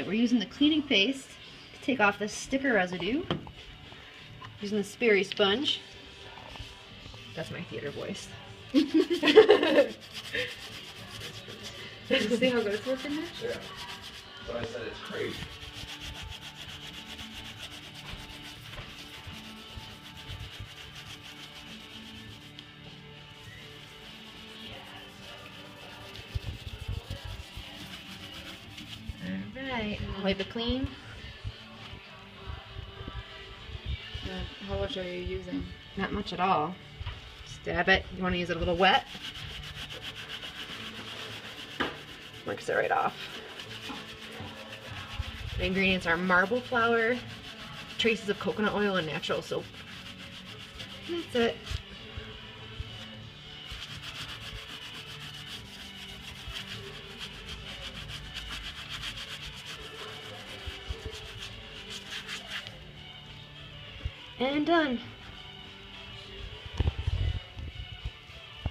Alright, we're using the cleaning paste to take off the sticker residue. Using the Spiri sponge. That's my theater voice. Did you see how good it's looking there? Yeah. So I said it's crazy. Alright, wipe it clean. How much are you using? Not much at all. Just dab it. You want to use it a little wet. Works it right off. The ingredients are marble flour, traces of coconut oil, and natural soap. That's it. And done.